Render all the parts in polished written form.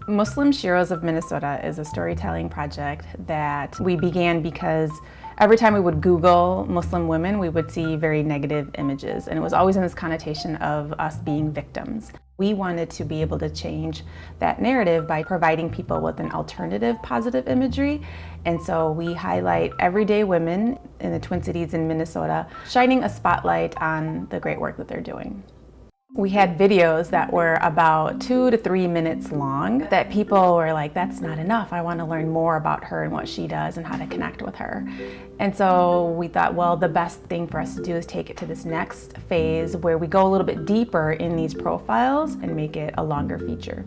Muslim Sheroes of Minnesota is a storytelling project that we began because every time we would Google Muslim women, we would see very negative images, and it was always in this connotation of us being victims. We wanted to be able to change that narrative by providing people with an alternative positive imagery, and so we highlight everyday women in the Twin Cities in Minnesota, shining a spotlight on the great work that they're doing. We had videos that were about 2 to 3 minutes long that people were like, that's not enough. I want to learn more about her and what she does and how to connect with her. And so we thought, well, the best thing for us to do is take it to this next phase where we go a little bit deeper in these profiles and make it a longer feature.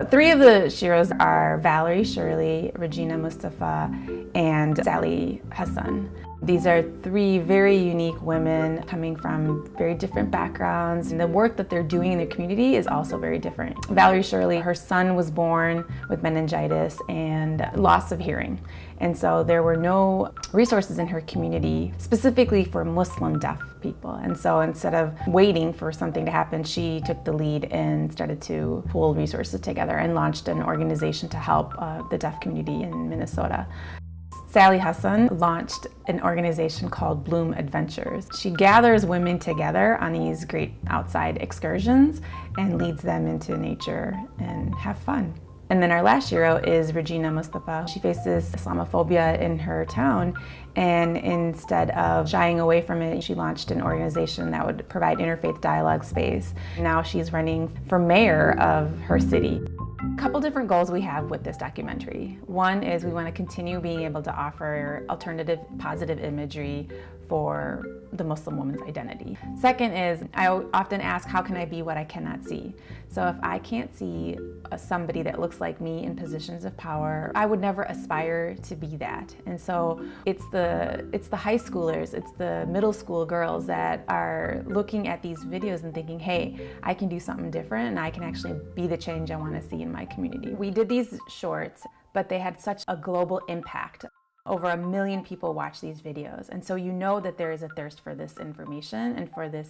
3 of the Sheroes are Valerie Shirley, Regina Mustafa, and Sally Hassan. These are 3 very unique women coming from very different backgrounds, and the work that they're doing in the community is also very different. Valerie Shirley, her son was born with meningitis and loss of hearing, and so there were no resources in her community specifically for Muslim deaf people. And so instead of waiting for something to happen, she took the lead and started to pool resources together and launched an organization to help the deaf community in Minnesota. Sally Hassan launched an organization called Bloom Adventures. She gathers women together on these great outside excursions and leads them into nature and have fun. And then our last Shero is Regina Mustafa. She faces Islamophobia in her town, and instead of shying away from it, she launched an organization that would provide interfaith dialogue space. Now she's running for mayor of her city. A couple different goals we have with this documentary. One is we want to continue being able to offer alternative positive imagery for the Muslim woman's identity. Second is, I often ask, how can I be what I cannot see? So if I can't see somebody that looks like me in positions of power, I would never aspire to be that. And so it's the high schoolers, it's the middle school girls that are looking at these videos and thinking, hey, I can do something different and I can actually be the change I want to see in my community. We did these shorts, but they had such a global impact. Over 1 million people watch these videos, and so you know that there is a thirst for this information and for this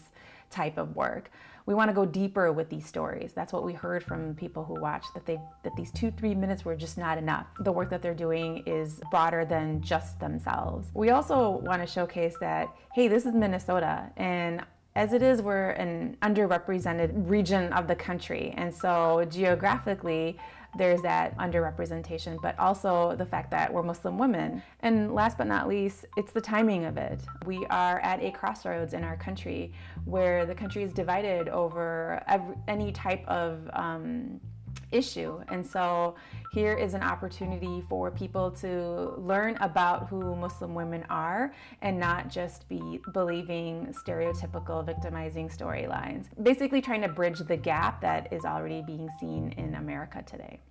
type of work. We want to go deeper with these stories. That's what we heard from people who watched, that these 2-3 minutes were just not enough. The work that they're doing is broader than just themselves. We also want to showcase that, hey, this is Minnesota, and as it is, we're an underrepresented region of the country, and so geographically, there's that underrepresentation, but also the fact that we're Muslim women. And last but not least, it's the timing of it. We are at a crossroads in our country where the country is divided over any type of issue. And so here is an opportunity for people to learn about who Muslim women are and not just be believing stereotypical victimizing storylines. Basically trying to bridge the gap that is already being seen in America today.